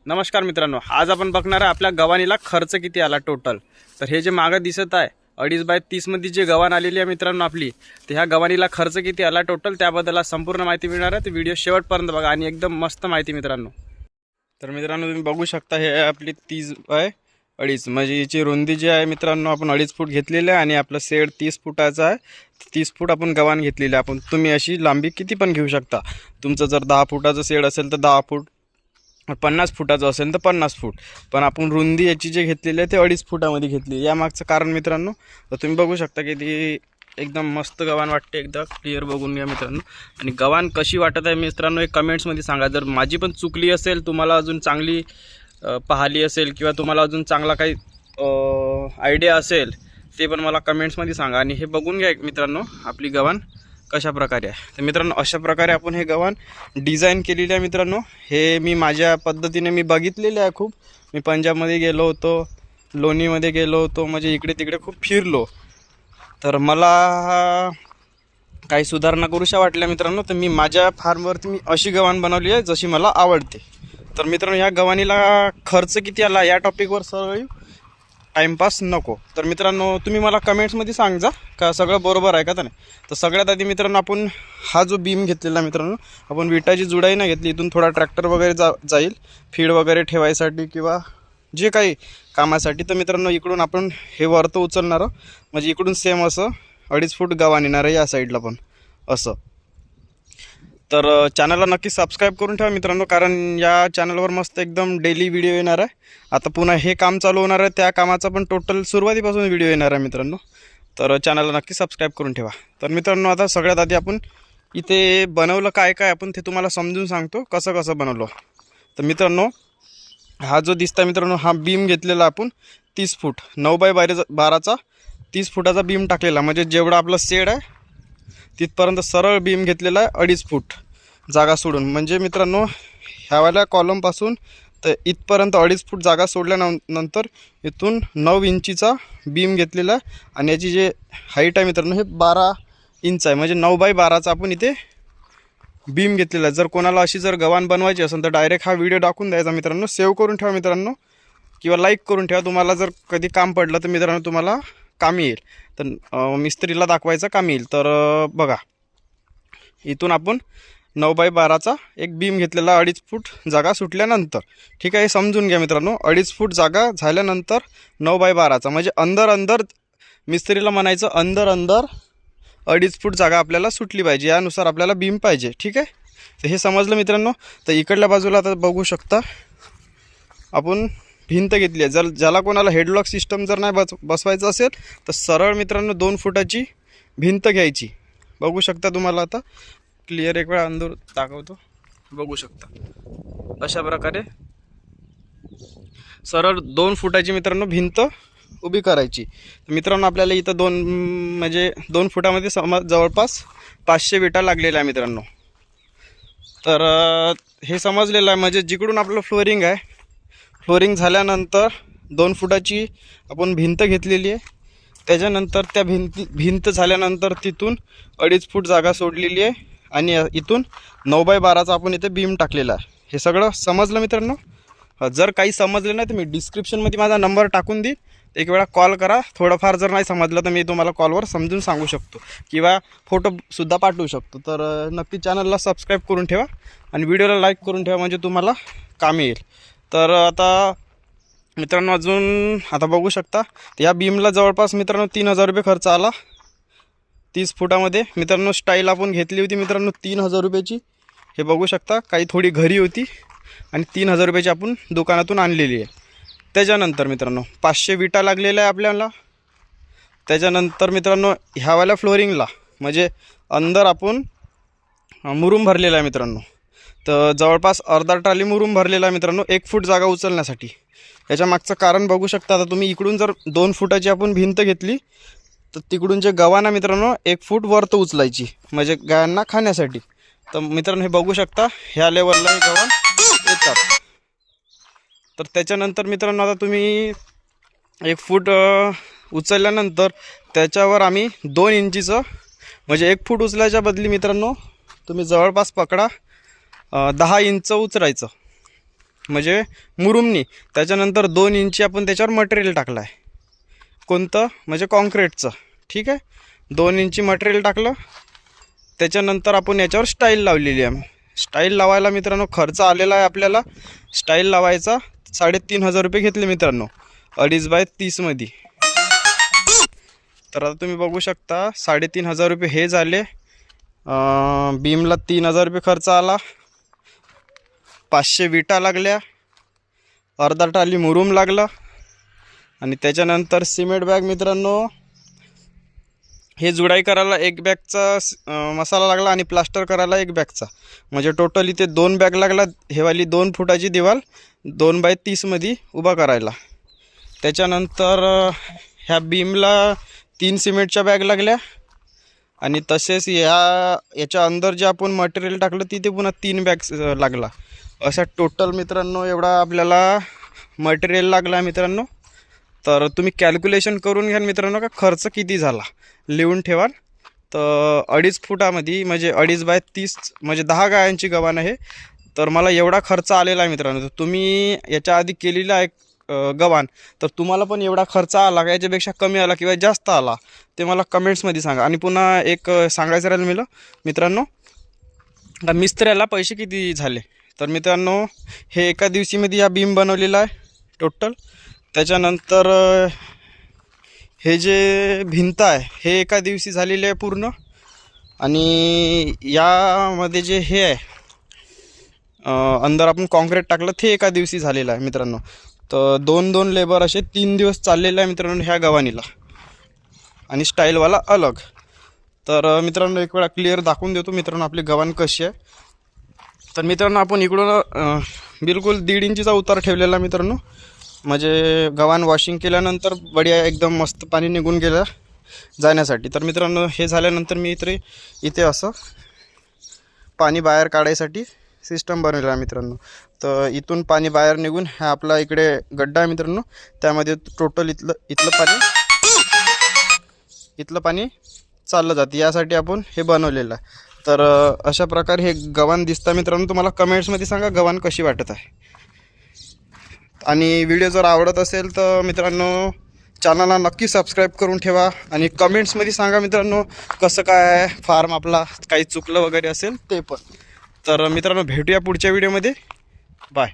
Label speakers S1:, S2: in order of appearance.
S1: नमस्कार मित्रांनो, आज आपण बघणार आहे आपल्या गव्हाणीला खर्च किती आला टोटल। तर हे जे मागं दिसत आहे 2.5 मध्ये जे गव्हाण आलेली आहे मित्रांनो आपली, तर ह्या गव्हाणीला खर्च किती आला टोटल त्याबद्दल संपूर्ण माहिती मिळणार आहे। तर व्हिडिओ शेवटपर्यंत बघा आणि एकदम मस्त माहिती मित्रांनो। तर मित्रांनो तुम्ही बघू शकता हे आपली 30 बाय 2.5 म्हणजे याची रुंदी जी आहे मित्रांनो आपण 2.5 फूट घेतलेली आहे आणि आपलं शेड 30 फुटाचा आहे। 30 फूट आपण गव्हाण घेतलेली आहे। आपण तुम्ही अशी लांबी किती पण घेऊ शकता। तुमचं जर 10 फुटाचं शेड असेल तर 10 फूट, 50 फुटाचं असेल तर 50 फूट, पण आपण रुंदी याची जे घेतलेली आहे ते 2.5 फुटामध्ये घेतली। या मागचं कारण मित्रांनो तर तुम्ही बघू शकता की ती एकदम मस्त गव्हाण वाटते। एकदा क्लिअर बघून घ्या मित्रांनो आणि गव्हाण कशी वाटत आहे मित्रांनो एक कमेंट्समध्ये सांगा। जर माझी पण चुकली असेल, तुम्हाला अजून चांगली पाहिली असेल किंवा तुम्हाला अजून चांगला काही आयडिया असेल ते पण मला कमेंट्समध्ये सांगा। आणि हे बघून घ्या मित्रांनो आपली गव्हाण कशा प्रकारे आहे। तर मित्रांनो अशा प्रकारे आपण हे गव्हाण डिझाईन केलेले आहे मित्रांनो। हे मी माझ्या पद्धतीने मी बघितलेले आहे खूप। मी पंजाबमध्ये गेलो होतो, लोणीमध्ये गेलो होतो, म्हणजे इकडे तिकडे खूप फिरलो। तर मला काही सुधारणा करूशा वाटल्या मित्रांनो, तर मी माझ्या फार्मवरती मी अशी गव्हाण बनवली आहे जशी मला आवडते। तर मित्रांनो ह्या गव्हाणीला खर्च किती आला या टॉपिकवर सरळ टाइमपास नको। तर मित्रांनो तुम्ही मला कमेंट्समध्ये सांगा का सगळं बरोबर आहे का तर नाही। तर सगळ्यात आधी मित्रांनो आपण हा जो बीम घेतलेला मित्रांनो आपण विटाची जुडाई नाही घेतली। इथून थोडा ट्रॅक्टर वगैरे जाईल फीड वगैरे ठेवायसाठी किंवा जे काही कामासाठी। तर मित्रांनो इकडून आपण हे वरतं उचलणार म्हणजे इकडून सेम असं 2.5 फूट गव्हाण येणार आहे या साईडला पण असं। तर चॅनलला नक्की सबस्क्राईब करून ठेवा मित्रांनो, कारण या चॅनलवर मस्त एकदम डेली व्हिडिओ येणार आहे। आता पुन्हा हे काम चालू होणार आहे, त्या कामाचा पण टोटल सुरुवातीपासून व्हिडिओ येणार आहे मित्रांनो। तर चॅनलला नक्की सबस्क्राईब करून ठेवा। तर मित्रांनो आता सगळ्यात आधी आपण इथे बनवलं काय काय आपण ते तुम्हाला समजून सांगतो कसं कसं बनवलं। तर मित्रांनो हा जो दिसता मित्रांनो हा बीम घेतलेला आपण 30 फूट 9 बाय 12चा 30 फुटाचा बीम टाकलेला, म्हणजे जेवढा आपला शेड आहे तिथपर्यंत सरळ बीम घेतलेला आहे 2.5 फूट जागा सोडून। म्हणजे मित्रांनो ह्यावाल्या कॉलमपासून तर इथपर्यंत 2.5 फूट जागा सोडल्यानंतर इथून 9 इंचीचा बीम घेतलेला आहे आणि याची जे हाईट आहे मित्रांनो हे 12 इंच आहे, म्हणजे 9 बाय 12चा आपण इथे बीम घेतलेला आहे। जर कोणाला अशी जर गव्हाण बनवायची असेल तर डायरेक्ट हा व्हिडिओ टाकून द्यायचा मित्रांनो। सेव्ह करून ठेवा मित्रांनो किंवा लाईक करून ठेवा। तुम्हाला जर कधी काम पडलं तर मित्रांनो तुम्हाला कामी येईल, तर मिस्त्रीला दाखवायचं काम येईल। तर बघा इथून आपण 9 बाय 12चा एक बीम घेतलेला 2.5 फूट जागा सुटल्यानंतर, ठीक आहे। हे समजून घ्या मित्रांनो 2.5 फूट जागा झाल्यानंतर 9 बाय 12चा म्हणजे अंदर मिस्त्रीला म्हणायचं अंदर 2.5 फूट जागा आपल्याला सुटली पाहिजे, यानुसार आपल्याला बीम पाहिजे, ठीक आहे। तर हे समजलं मित्रांनो। तर इकडल्या बाजूला आता बघू शकता आपण भिंत घेतली आहे। जर ज्याला कोणाला हेडलॉक सिस्टम जर नाही बसवायचं असेल तर सरळ मित्रांनो 2 फुटाची भिंत घ्यायची। बघू शकता तुम्हाला आता क्लिअर एक वेळा अंदर दाखवतो, बघू शकता अशा प्रकारे सरळ 2 फुटाची मित्रांनो भिंत उभी करायची। मित्रांनो आपल्याला इथं 2 फुटामध्ये जवळपास 500 विटा लागलेल्या आहे मित्रांनो। तर हे समजलेलं आहे, म्हणजे जिकडून आपलं फ्लोरिंग झाल्यानंतर 2 फुटाची आपण भिंत घेतलेली आहे। त्याच्यानंतर त्या भिंत झाल्यानंतर तिथून 2.5 फूट जागा सोडलेली आहे आणि इथून 9 बाय 12चा आपण इथे बीम टाकलेला आहे। हे सगळं समजलं मित्रांनो। जर काही समजलं नाही तर मी डिस्क्रिप्शनमध्ये माझा नंबर टाकून देईन, एक वेळा कॉल करा। थोडंफार जर नाही समजलं तर मी तुम्हाला कॉलवर समजून सांगू शकतो किंवा फोटोसुद्धा पाठवू शकतो। तर नक्की चॅनलला सबस्क्राईब करून ठेवा आणि व्हिडिओला लाईक करून ठेवा, म्हणजे तुम्हाला कामी येईल। तर आता मित्रांनो अजून आता बघू शकता या बीमला जवळपास मित्रांनो 3000 रुपये खर्च आला 30 फुटामध्ये मित्रांनो। स्टाईल आपण घेतली होती मित्रांनो 3000 रुपयाची, हे बघू शकता। काही थोडी घरी होती आणि 3000 रुपयाची आपण दुकानातून आणलेली आहे। त्याच्यानंतर मित्रांनो 500 विटा लागलेल्या आहे आपल्याला। त्याच्यानंतर मित्रांनो ह्यावाल्या फ्लोरिंगला म्हणजे अंदर आपण मुरुम भरलेला आहे मित्रांनो। तर जवळपास अर्धा ट्रॉली मुरुम भरलेला आहे मित्रांनो 1 फूट जागा उचलण्यासाठी। याच्या मागचं कारण बघू शकता। आता तुम्ही इकडून जर 2 फुटाची आपण भिंत घेतली तर तिकडून जे गव्हाण आहे मित्रांनो 1 फूट वरतं उचलायची, म्हणजे गायांना खाण्यासाठी। तर मित्रांनो हे बघू शकता ह्या लेवलला हे गव्हाण येतात। तर त्याच्यानंतर मित्रांनो आता तुम्ही 1 फूट उचलल्यानंतर त्याच्यावर आम्ही 2 इंचीचं म्हणजे 1 फूट उचलायच्या बदली मित्रांनो तुम्ही जवळपास पकडा 10 इंच उचलायचं। म्हणजे मुरुमनी. त्याच्यानंतर 2 इंची आपण त्याच्यावर मटेरियल टाकलं आहे. कोणतं? म्हणजे कॉन्क्रीटचं. ठीक आहे, 2 इंची मटेरियल टाकलं. त्याच्यानंतर आपण याच्यावर स्टाईल लावलेली आहे. स्टाईल लावायला मित्रांनो खर्च आलेला आहे आपल्याला. स्टाईल लावायचा 3,500 रुपये घेतले मित्रांनो 2.5x30 मध्ये. तर आता तुम्ही बघू शकता 3,500 रुपये हे झाले. बीमला 3,000 रुपये खर्च आला. 500 विटा लागल्या, अर्धा टाली मुरुम लागला आणि त्याच्यानंतर सिमेंट बॅग मित्रांनो हे जुडाई करायला 1 बॅगचा मसाला लागला आणि प्लास्टर करायला 1 बॅगचा. म्हणजे टोटल इथे 2 बॅग लागला. हेवाली 2 फुटाची दिवाल 2x30 मध्ये उभा करायला. त्याच्यानंतर ह्या बीमला 3 सिमेंटच्या बॅग लागल्या आणि तसेच याच्या अंदर जे आपण मटेरियल टाकलं तिथे पुन्हा 3 बॅग लागला. असा टोटल मित्रांनो एवढा आपल्याला मटेरियल लागला मित्रांनो. तर तुम्ही कॅल्क्युलेशन करून घ्या मित्रांनो का खर्च किती झाला, लिहून ठेवा. तर 2.5 फुटामध्ये म्हणजे 2.5x30 म्हणजे 10 गायांची गव्हाण आहे. तर मला एवढा खर्च आलेला आहे मित्रांनो. तर तुम्ही याच्या आधी केलेला आहे गव्हाण, तर तुम्हाला पण एवढा खर्च आला का याच्यापेक्षा कमी आला किंवा जास्त आला ते मला कमेंट्समध्ये सांगा. आणि पुन्हा एक सांगायचं राहिलं मित्रांनो का मिस्त्र्याला पैसे किती झाले. तर मित्रांनो हे एका दिवशीमध्ये या बीम बनवलेला आहे टोटल. त्याच्यानंतर हे जे भिंत आहे हे एका दिवशी झालेले आहे पूर्ण. आणि यामध्ये जे हे आहे अंदर आपण कॉन्क्रीट टाकलं ते एका दिवशी झालेलं आहे मित्रांनो. तर 2 लेबर असे 3 दिवस चाललेले आहे मित्रांनो ह्या गव्हाणीला. आणि स्टाईलवाला अलग. तर मित्रांनो एक वेळा क्लिअर दाखवून देतो मित्रांनो आपली गव्हाण कशी आहे. तर मित्रांनो आपण इकडून बिलकुल 1.5 इंचीचा उतार ठेवलेला मित्रांनो. म्हणजे गव्हाण वॉशिंग केल्यानंतर बढिया एकदम मस्त पाणी निघून गेलं जाण्यासाठी. तर मित्रांनो हे झाल्यानंतर मी इथे असं पाणी बाहेर काढायसाठी सिस्टम बनवलं आहे मित्रांनो. तर इथून पाणी बाहेर निघून हा आपला इकडे गड्डा आहे मित्रांनो. त्यामध्ये टोटल इथलं पाणी चाललं जातं. यासाठी आपण हे बनवलेलं आहे. तर अशा प्रकारे हे गव्हाण दिसतं मित्रांनो. तुम्हाला कमेंट्समध्ये सांगा गव्हाण कशी वाटत आहे. आणि व्हिडिओ जर आवडत असेल तर मित्रांनो चॅनलला नक्की सबस्क्राईब करून ठेवा. आणि कमेंट्समध्ये सांगा मित्रांनो कसं काय फार्म आपला, काही चुकलं वगैरे असेल ते पण. तर मित्रांनो भेटूया पुढच्या व्हिडिओमध्ये. बाय.